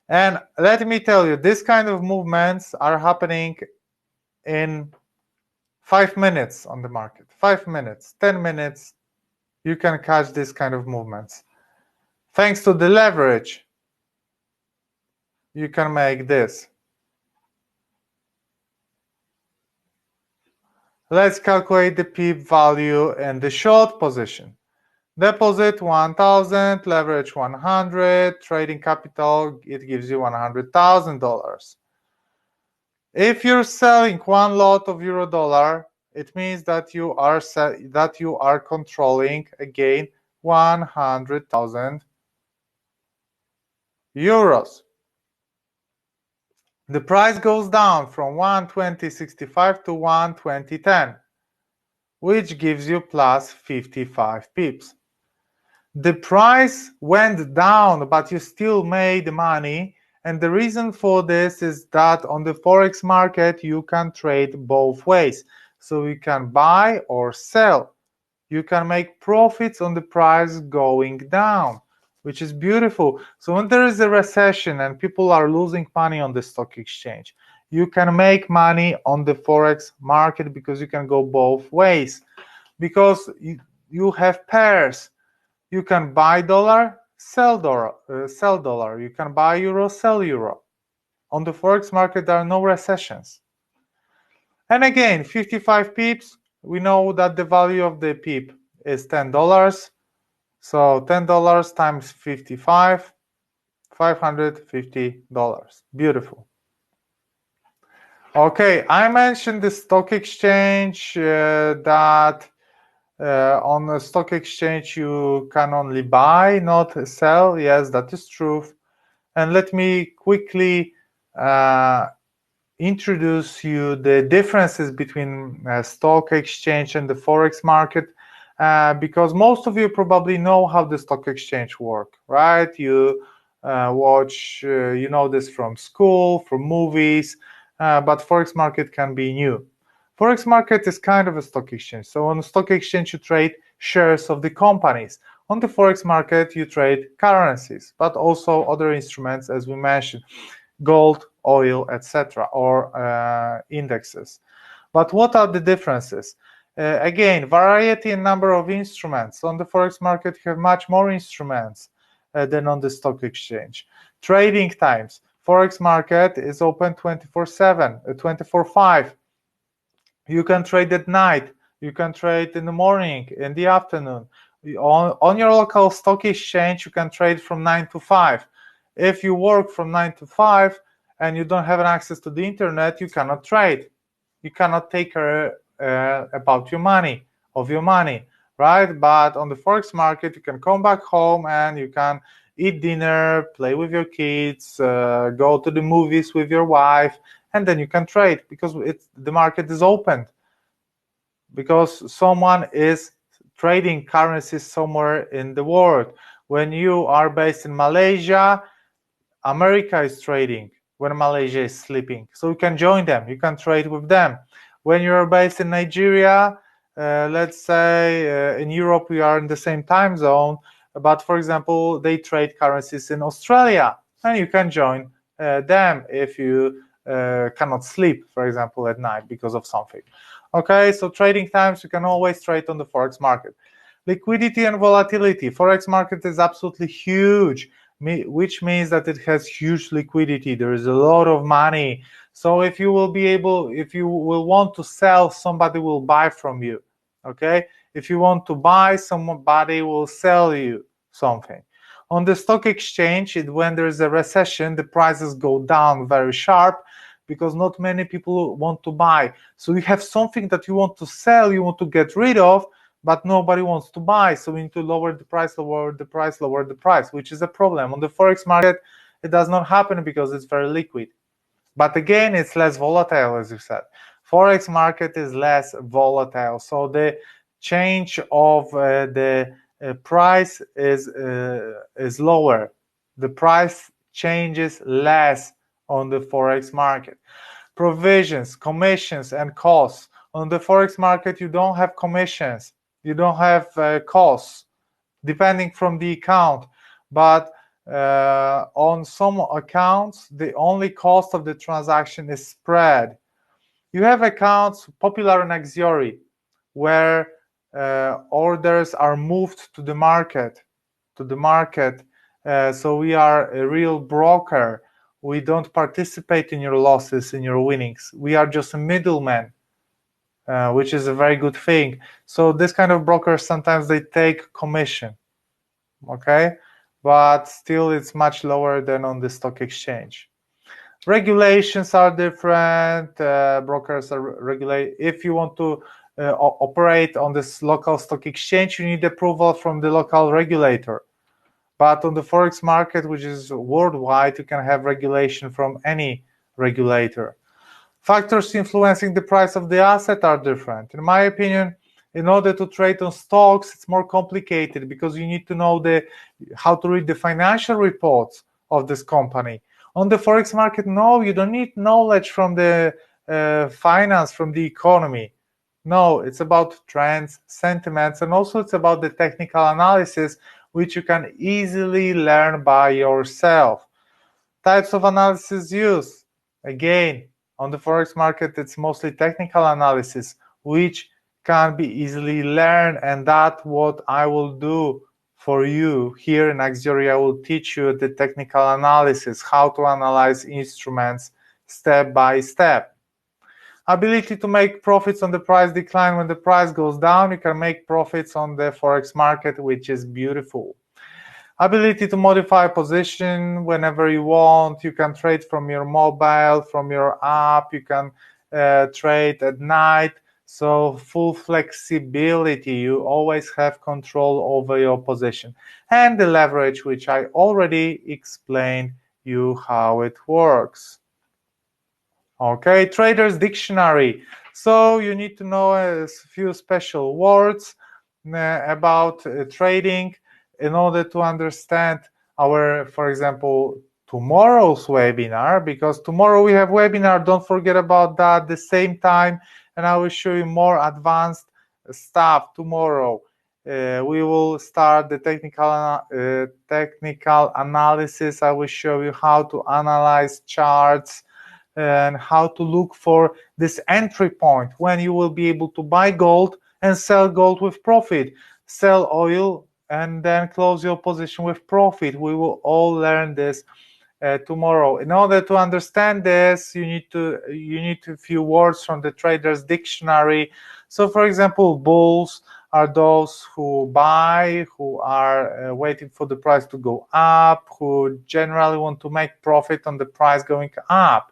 And let me tell you, this kind of movements are happening in 5 minutes on the market. 5 minutes, 10 minutes, you can catch this kind of movements. Thanks to the leverage, you can make this. Let's calculate the pip value in the short position. Deposit 1,000, leverage 100, trading capital, it gives you $100,000. If you're selling 1 lot of euro dollar, it means that you are controlling again 100,000 euros. The price goes down from 120.65 to 120.10, which gives you plus 55 pips. The price went down, but you still made money. And the reason for this is that on the Forex market, you can trade both ways. So you can buy or sell. You can make profits on the price going down, which is beautiful. So when there is a recession and people are losing money on the stock exchange, you can make money on the Forex market because you can go both ways. Because you have pairs. You can buy dollar, sell dollar. You can buy euro, sell euro. On the Forex market, there are no recessions. And again, 55 pips, we know that the value of the pip is $10. So $10 times 55, $550. Beautiful. Okay, I mentioned the stock exchange that on a stock exchange you can only buy, not sell. Yes, that is true. And let me quickly introduce you the differences between stock exchange and the forex market, because most of you probably know how the stock exchange work, right? You watch, you know this from school, from movies, but forex market can be new. Forex market is kind of a stock exchange. So on the stock exchange, you trade shares of the companies. On the forex market, you trade currencies, but also other instruments, as we mentioned, gold, oil, etc., or indexes. But what are the differences? Again, variety and number of instruments. On the forex market, you have much more instruments than on the stock exchange. Trading times. Forex market is open 24/7, 24/5. You can trade at night. You can trade in the morning, in the afternoon. On your local stock exchange, you can trade from 9 to 5. If you work from 9 to 5 and you don't have access to the internet, you cannot trade. You cannot take care about your money, right? But on the forex market, you can come back home and you can eat dinner, play with your kids, go to the movies with your wife, and then you can trade because the market is open, because someone is trading currencies somewhere in the world. When you are based in Malaysia, America is trading when Malaysia is sleeping. So you can join them, you can trade with them. When you're based in Nigeria, let's say in Europe, we are in the same time zone, but for example, they trade currencies in Australia, and you can join them if you cannot sleep, for example, at night because of something. Okay, so trading times, you can always trade on the forex market. Liquidity and volatility. Forex market is absolutely huge, which means that it has huge liquidity. There is a lot of money. So if you will want to sell, somebody will buy from you. Okay, if you want to buy, somebody will sell you something. On the stock exchange, when there's a recession, the prices go down very sharp because not many people want to buy. So you have something that you want to sell, you want to get rid of, but nobody wants to buy. So we need to lower the price, which is a problem. On the forex market, it does not happen because it's very liquid. But again, it's less volatile, as you said. Forex market is less volatile. So the change of the price is lower. The price changes less on the forex market. Provisions, commissions, and costs. On the forex market, you don't have commissions, you don't have costs, depending from the account. But on some accounts, the only cost of the transaction is spread. You have accounts popular in Axiory where orders are moved to the market. So we are a real broker. We don't participate in your losses, in your winnings. We are just a middleman, which is a very good thing. So this kind of brokers, sometimes they take commission, okay? But still it's much lower than on the stock exchange. Regulations are different. Brokers are regulated. If you want to operate on this local stock exchange, you need approval from the local regulator. But on the forex market, which is worldwide, you can have regulation from any regulator. Factors influencing the price of the asset are different. In my opinion, in order to trade on stocks, it's more complicated because you need to know how to read the financial reports of this company. On the forex market, no, you don't need knowledge from the finance, from the economy. No, it's about trends, sentiments, and also it's about the technical analysis, which you can easily learn by yourself. Types of analysis used. Again, on the forex market, it's mostly technical analysis, which can be easily learned, and that's what I will do for you here in Axiory. I will teach you the technical analysis, how to analyze instruments step by step. Ability to make profits on the price decline. When the price goes down, you can make profits on the forex market, which is beautiful. Ability to modify position whenever you want. You can trade from your mobile, from your app. You can trade at night. So full flexibility. You always have control over your position. And the leverage, which I already explained you how it works. Okay, Trader's Dictionary. So you need to know a few special words about trading in order to understand our, for example, tomorrow's webinar, because tomorrow we have webinar. Don't forget about that, the same time, and I will show you more advanced stuff tomorrow. We will start the technical analysis. I will show you how to analyze charts and how to look for this entry point when you will be able to buy gold and sell gold with profit, sell oil and then close your position with profit. We will all learn this tomorrow. In order to understand this, you need a few words from the Trader's Dictionary. So, for example, bulls are those who buy, who are waiting for the price to go up, who generally want to make profit on the price going up.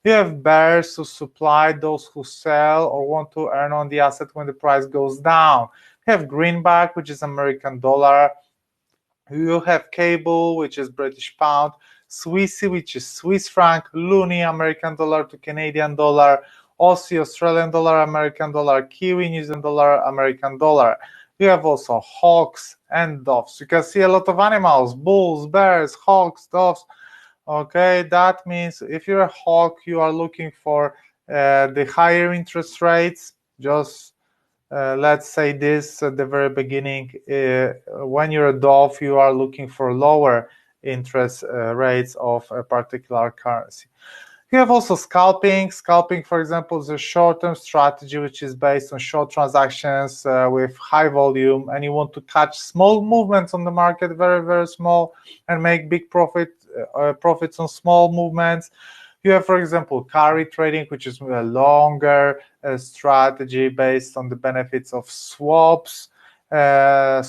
You have bears who supply, those who sell or want to earn on the asset when the price goes down. You have greenback, which is American dollar. You have cable, which is British pound, Swissy, which is Swiss franc, Loonie, American dollar to Canadian dollar, Aussie, Australian dollar, American dollar, Kiwi, New Zealand dollar, American dollar. You have also hawks and doves. You can see a lot of animals, bulls, bears, hawks, doves. Okay, that means if you're a hawk, you are looking for the higher interest rates. Just let's say this at the very beginning. When you're a dove, you are looking for lower interest rates of a particular currency. You have also scalping. Scalping, for example, is a short-term strategy which is based on short transactions with high volume, and you want to catch small movements on the market, very, very small, and make big profits on small movements. You have, for example, carry trading, which is a longer strategy based on the benefits of swaps. So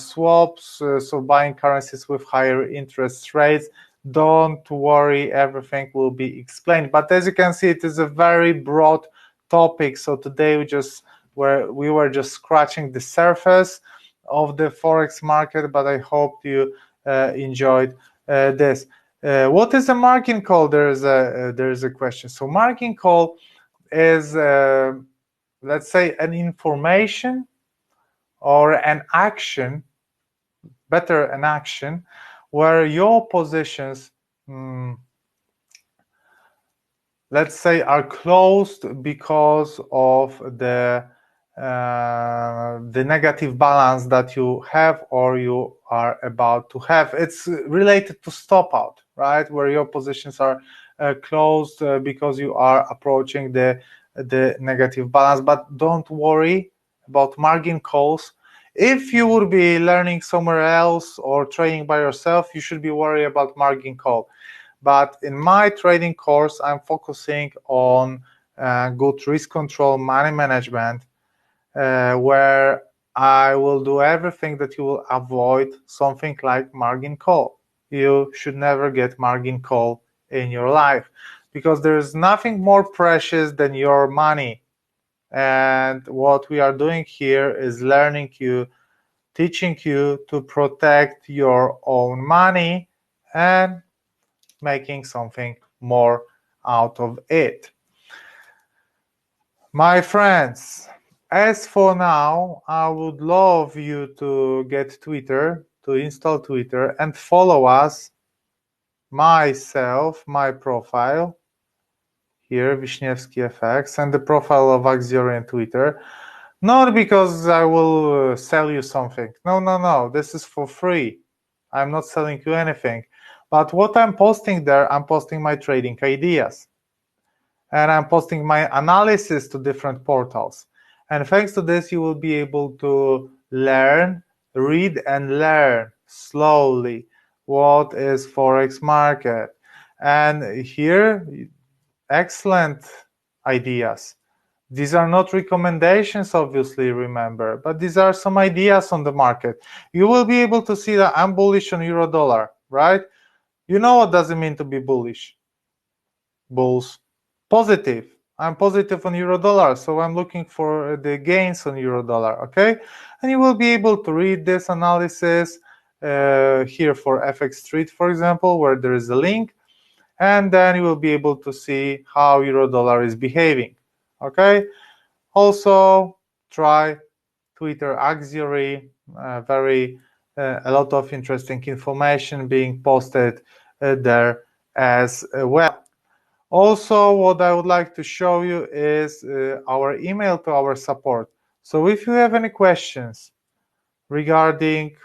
buying currencies with higher interest rates. Don't worry, everything will be explained. But as you can see, it is a very broad topic. So today we were just scratching the surface of the forex market. But I hope you enjoyed this. What is a margin call? There is a question. So margin call is let's say an information or an action, better an action, where your positions, let's say, are closed because of the negative balance that you have or you are about to have. It's related to stop out, right? Where your positions are closed because you are approaching the negative balance. But don't worry about margin calls. If you would be learning somewhere else or trading by yourself, you should be worried about margin call. But in my trading course, I'm focusing on good risk control, money management, where I will do everything that you will avoid something like margin call. You should never get margin call in your life, because there is nothing more precious than your money. And what we are doing here is teaching you to protect your own money and making something more out of it. My friends, as for now, I would love you to get Twitter, to install Twitter and follow us, myself, my profile here, Wiśniewski FX, and the profile of Axiory on Twitter. Not because I will sell you something. No. This is for free. I'm not selling you anything. But what I'm posting there, I'm posting my trading ideas. And I'm posting my analysis to different portals. And thanks to this, you will be able to read and learn slowly what is Forex market. And here, excellent ideas. These are not recommendations, obviously, remember, but these are some ideas on the market. You will be able to see that I'm bullish on euro dollar, right? You know what does it mean to be bullish? Bulls. Positive. I'm positive on euro dollar, so I'm looking for the gains on euro dollar, okay? And you will be able to read this analysis here for FX Street, for example, where there is a link. and then you will be able to see how euro dollar is behaving. Okay, also try Twitter Axiory, a lot of interesting information being posted there as well. Also, what I would like to show you is our email to our support. So if you have any questions regarding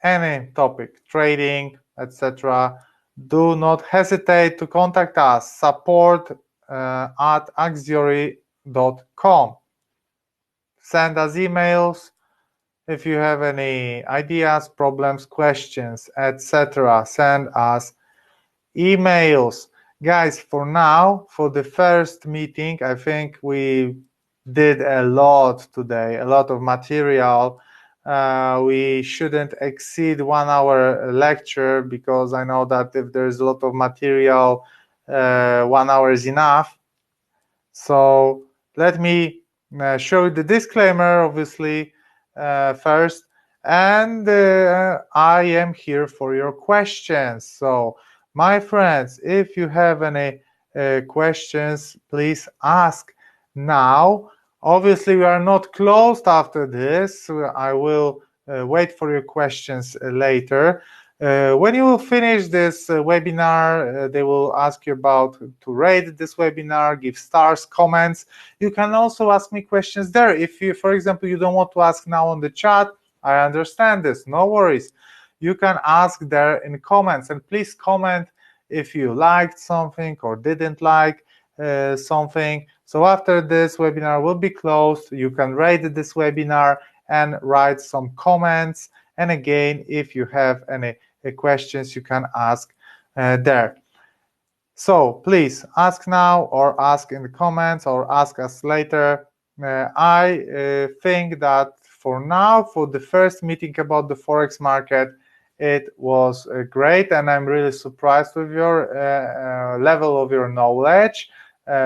any topic, trading, etc., do not hesitate to contact us, support@axiory.com. Send us emails if you have any ideas, problems, questions, etc. Send us emails. Guys, for now, for the first meeting, I think we did a lot today, a lot of material. We shouldn't exceed 1 hour lecture because I know that if there's a lot of material, 1 hour is enough. So let me show you the disclaimer, obviously, first. And I am here for your questions. So, my friends, if you have any questions, please ask now. Obviously, we are not closed after this. I will wait for your questions later. When you will finish this webinar, they will ask you about to rate this webinar, give stars, comments. You can also ask me questions there. If you, for example, you don't want to ask now on the chat, I understand this, no worries. You can ask there in comments, and please comment if you liked something or didn't like something. So after this webinar will be closed, you can rate this webinar and write some comments. And again, if you have any questions, you can ask there. So please ask now, or ask in the comments, or ask us later. I think that for now, for the first meeting about the Forex market, it was great, and I'm really surprised with your level of your knowledge.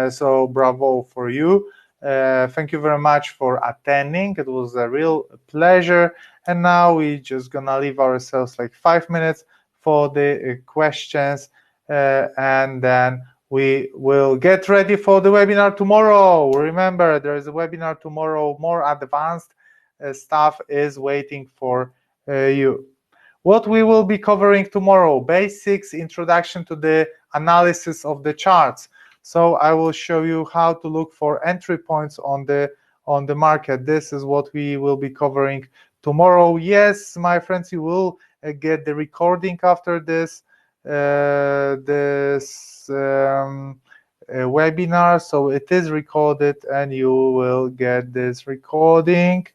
So bravo for you. Thank you very much for attending. It was a real pleasure. And now we're just gonna leave ourselves like 5 minutes for the questions, and then we will get ready for the webinar tomorrow. Remember, there is a webinar tomorrow. More advanced stuff is waiting for you. What we will be covering tomorrow: basics, introduction to the analysis of the charts. So I will show you how to look for entry points on the market. This is what we will be covering tomorrow. Yes, my friends, you will get the recording after this webinar, so it is recorded and you will get this recording.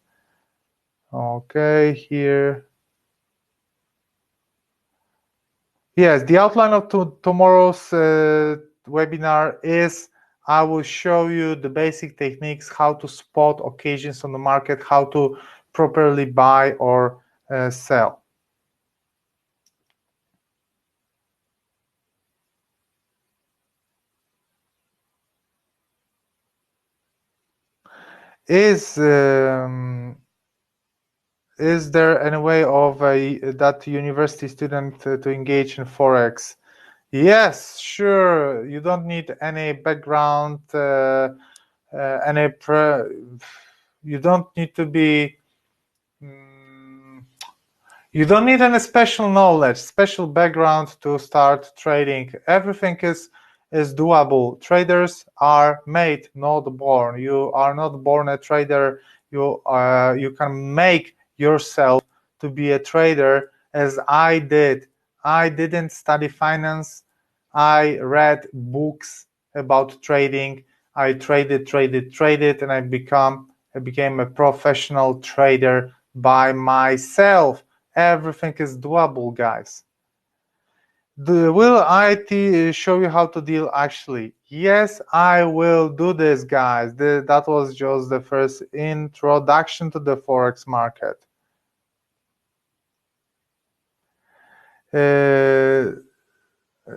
Okay, here. Yes, the outline of tomorrow's webinar is I will show you the basic techniques, how to spot occasions on the market, how to properly buy or sell. Is there any way of that university student to engage in Forex? Yes, sure. You don't need any background, you don't need to be, you don't need any special knowledge, special background to start trading. Everything is doable. Traders are made, not born. You are not born a trader. You can make yourself to be a trader, as I did. I didn't study finance. I read books about trading. I traded, and I became a professional trader by myself. Everything is doable, guys. Will I show you how to deal actually? Yes, I will do this, guys. That was just the first introduction to the Forex market.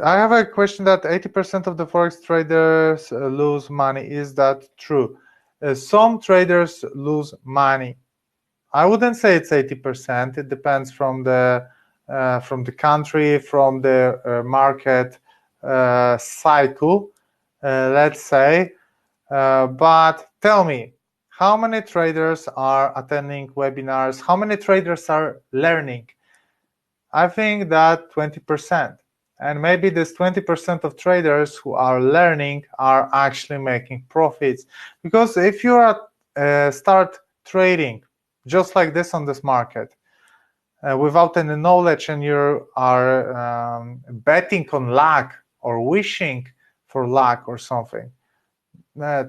I have a question that 80% of the Forex traders lose money. Is that true? Some traders lose money. I wouldn't say it's 80%. It depends from the country, from the market. cycle, let's say. But tell me, how many traders are attending webinars? How many traders are learning? I think that 20%. And maybe this 20% of traders who are learning are actually making profits. Because if you start trading just like this on this market, without any knowledge, and you are betting on luck or wishing for luck or something,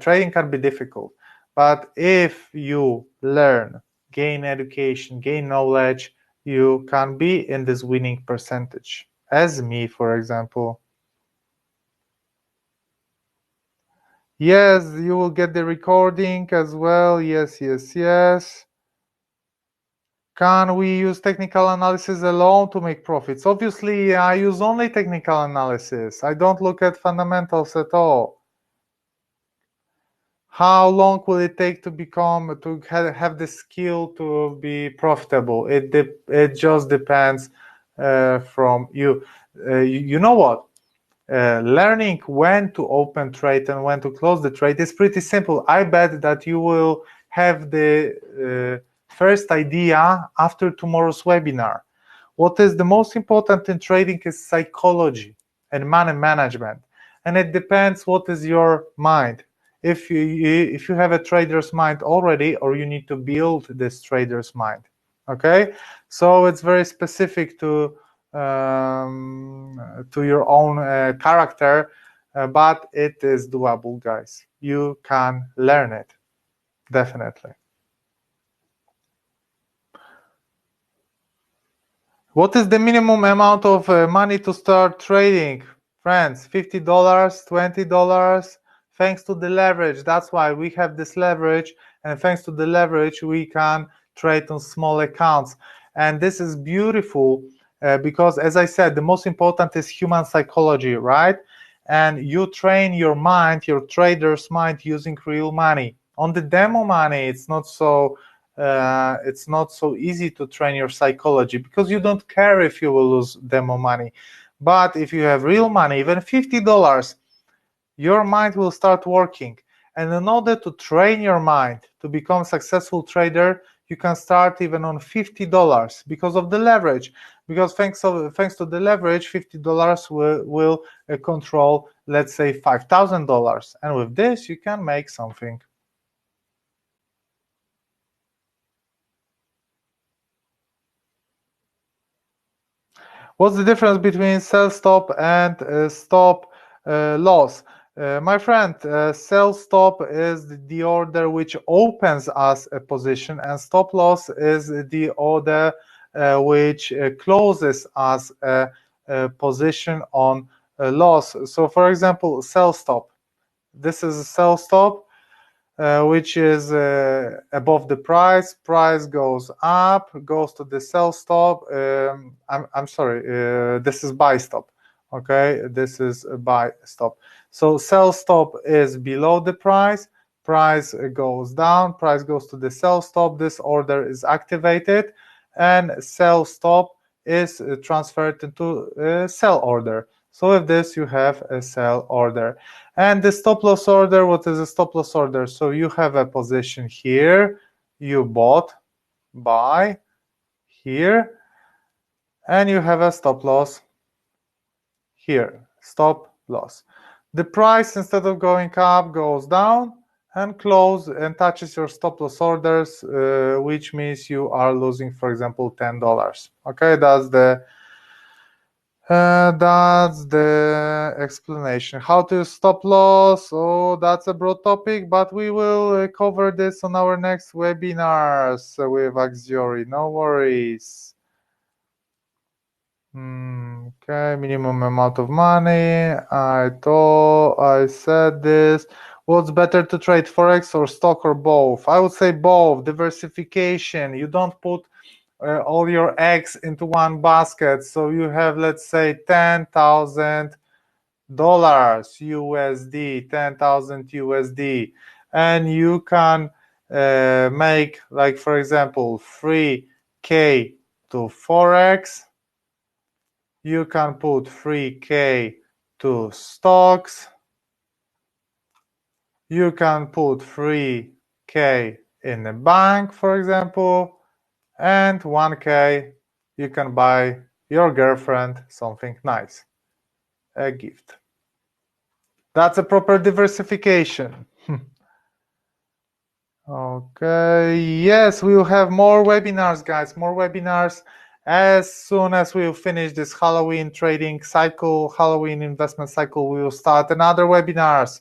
trading can be difficult. But if you learn, gain education, gain knowledge, you can be in this winning percentage, as me, for example. Yes, you will get the recording as well. Yes, yes, yes. Can we use technical analysis alone to make profits? Obviously, I use only technical analysis. I don't look at fundamentals at all. How long will it take to have the skill to be profitable? It just depends from you. You know what? Learning when to open trade and when to close the trade is pretty simple. I bet that you will have the first idea after tomorrow's webinar. What is the most important in trading is psychology and money management, and it depends what is your mind. If you have a trader's mind already, or you need to build this trader's mind. Okay, so it's very specific to your own character, but it is doable, guys. You can learn it, definitely. What is the minimum amount of money to start trading? Friends, $50, $20, thanks to the leverage. That's why we have this leverage, and thanks to the leverage, we can trade on small accounts. And this is beautiful because, as I said, the most important is human psychology, right? And you train your mind, your trader's mind, using real money. On the demo money, it's not so easy to train your psychology because you don't care if you will lose demo money. But if you have real money, even $50, your mind will start working. And in order to train your mind to become a successful trader, you can start even on $50 because of the leverage. Because thanks to the leverage, $50 will control, let's say, $5,000. And with this, you can make something. What's the difference between sell stop and stop loss? My friend, sell stop is the order which opens us a position, and stop loss is the order which closes us a position on a loss. So, for example, sell stop. This is a sell stop. Which is above the price. Price goes up, goes to the sell stop. I'm sorry, this is buy stop. Okay, this is a buy stop. So sell stop is below the price. Price goes down. Price goes to the sell stop. This order is activated, and sell stop is transferred into a sell order. So with this, you have a sell order. And the stop loss order, what is a stop loss order? So you have a position here, you bought, buy, here, and you have a stop loss here, stop loss. The price, instead of going up, goes down and close and touches your stop loss orders, which means you are losing, for example, $10. Okay, that's the explanation. How to stop loss? Oh, that's a broad topic, but we will cover this on our next webinars with Axiory. No worries. Okay, minimum amount of money. I said this. What's better to trade, Forex or stock, or both? I would say both. Diversification. You don't put all your eggs into one basket. So you have, let's say, $10,000 USD, 10,000 USD, and you can make, like, for example, 3K to Forex. You can put 3K to stocks. You can put 3K in a bank, for example, and 1K you can buy your girlfriend something nice, a gift. That's a proper diversification. Okay, yes, we will have more webinars, guys, more webinars. As soon as we will finish this Halloween trading cycle, Halloween investment cycle, we will start another webinars.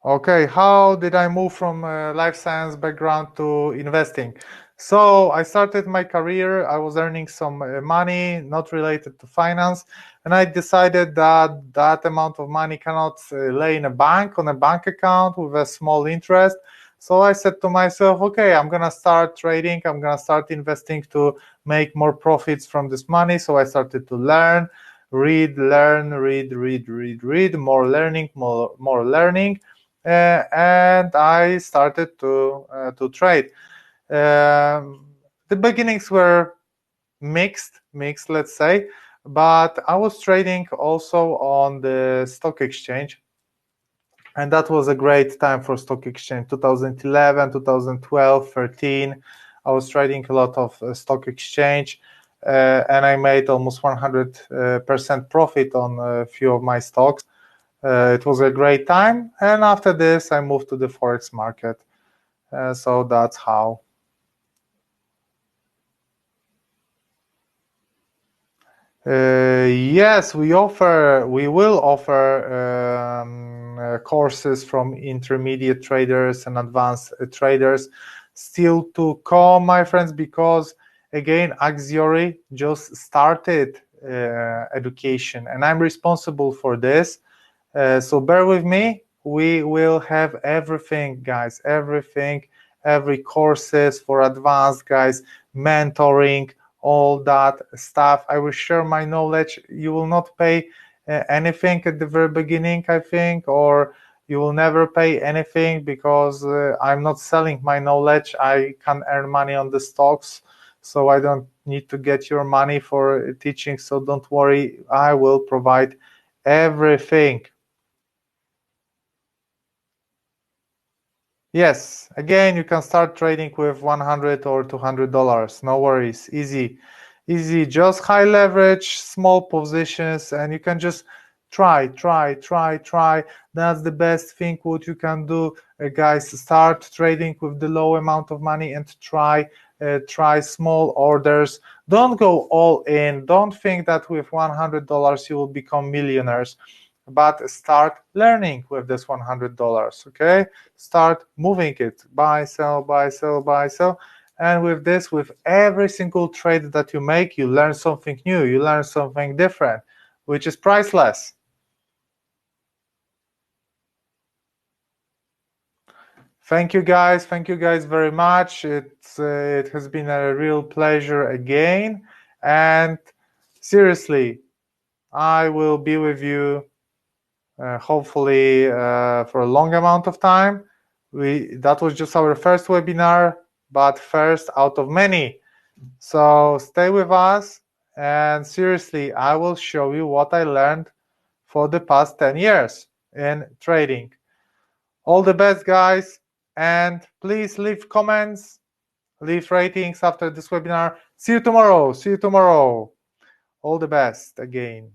Okay, how did I move from life science background to investing? So I started my career, I was earning some money not related to finance, and I decided that that amount of money cannot lay in a bank, on a bank account with a small interest. So I said to myself, okay, I'm gonna start trading, I'm gonna start investing to make more profits from this money. So I started to learn, learn, read, more learning, more learning. And I started to trade. The beginnings were mixed, let's say, but I was trading also on the stock exchange, and that was a great time for stock exchange. 2011, 2012, 13. I was trading a lot of stock exchange, and I made almost 100% profit on a few of my stocks. It was a great time, and after this I moved to the forex market. So that's how. Yes, we will offer courses from intermediate traders and advanced traders still to come, my friends, because again, Axiory just started education, and I'm responsible for this. So bear with me. We will have everything, guys, everything, every courses for advanced guys, mentoring, all that stuff. I will share my knowledge. You will not pay anything at the very beginning, I think, or you will never pay anything because I'm not selling my knowledge. I can earn money on the stocks, so I don't need to get your money for teaching. So don't worry, I will provide everything. Yes, again, you can start trading with $100 or $200. No worries, easy, easy. Just high leverage, small positions, and you can just try. That's the best thing what you can do, guys. Start trading with the low amount of money and try small orders. Don't go all in. Don't think that with $100 you will become millionaires, but start learning with this $100. Okay, start moving it, buy, sell, buy, sell, buy, sell. And with this, with every single trade that you make, you learn something new, you learn something different, which is priceless. Thank you guys very much. It has been a real pleasure again, and seriously, I will be with you hopefully for a long amount of time. That was just our first webinar, but first out of many. So stay with us, and seriously, I will show you what I learned for the past 10 years in trading. All the best, guys, and please leave comments, leave ratings after this webinar. See you tomorrow. All the best again.